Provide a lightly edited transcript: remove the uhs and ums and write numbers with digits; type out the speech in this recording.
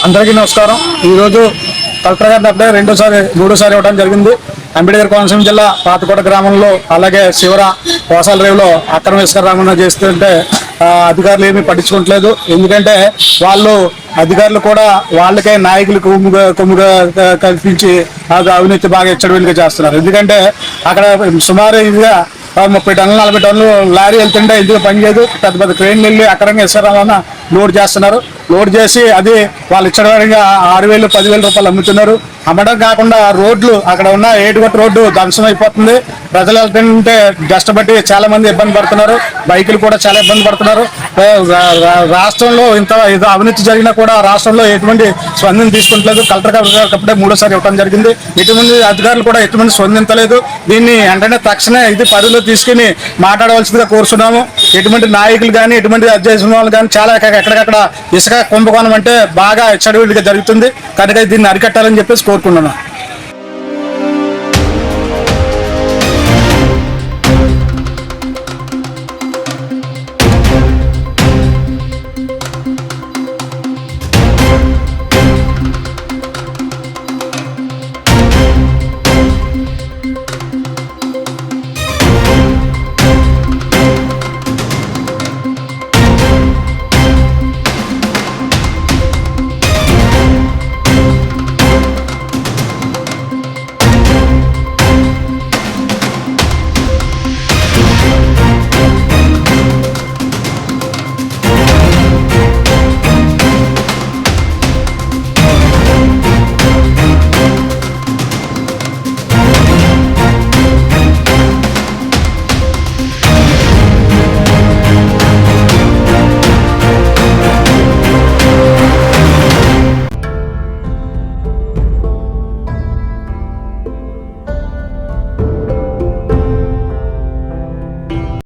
అందరికీ నమస్కారం. ఈరోజు కలెక్టర్ గారిని అప్పుడే మూడోసారి ఇవ్వడం జరిగింది. అంబేద్కర్ కోనసీమ జిల్లా పాతకోట గ్రామంలో అలాగే శివర కోసాల రేవులో అక్రమ ఇసుక రవాణా చేస్తుంటే అధికారులు ఏమీ పట్టించుకోవట్లేదు. ఎందుకంటే అధికారులు కూడా వాళ్ళకే నాయకులు కొమ్ముగా కల్పించి అది అవినీతి బాగా హెచ్చరికగా చేస్తున్నారు. ఎందుకంటే అక్కడ సుమారు ఇదిగా 30 టన్నులు 40 టన్నులు లారీ వెళ్తుంటే ఇందులో పనిచేయదు. పెద్ద పెద్ద క్రేన్లు వెళ్ళి అక్రమంగా ఇసుక రవాణా లోడ్ చేస్తున్నారు. లోడ్ చేసి అది వాళ్ళు ఇచ్చడానికి 6,000 10,000 రూపాయలు అమ్ముతున్నారు. అమ్మడం కాకుండా రోడ్లు అక్కడ ఉన్న ఏటుగట్టు రోడ్డు ధ్వంసం అయిపోతుంది. ప్రజలు వెళ్తుంటే డస్ట్ బట్టి చాలా మంది ఇబ్బంది పడుతున్నారు. బైకులు కూడా చాలా ఇబ్బంది పడుతున్నారు. రాష్ట్రంలో ఇంత అవినీతి జరిగినా కూడా రాష్ట్రంలో ఎటువంటి స్పందన తీసుకుంటలేదు. కలెక్టర్ గారు అప్పుడే మూడోసారి ఇవ్వడం జరిగింది. ఎటువంటి అధికారులు కూడా ఎటువంటి స్పందించలేదు. దీన్ని వెంటనే తక్షణమే ఇది పరిధిలో తీసుకుని మాట్లాడవలసిందిగా కోరుతున్నాము. ఎటువంటి నాయకులు కానీ ఎటువంటి అధ్యక్షుల వాళ్ళు కానీ చాలా ఎక్కడికక్కడ ఇసుక కుంభకోణం అంటే బాగా హెచ్చరికగా జరుగుతుంది. కనుక దీన్ని అరికట్టాలని చెప్పేసి కోరుకుంటున్నాను.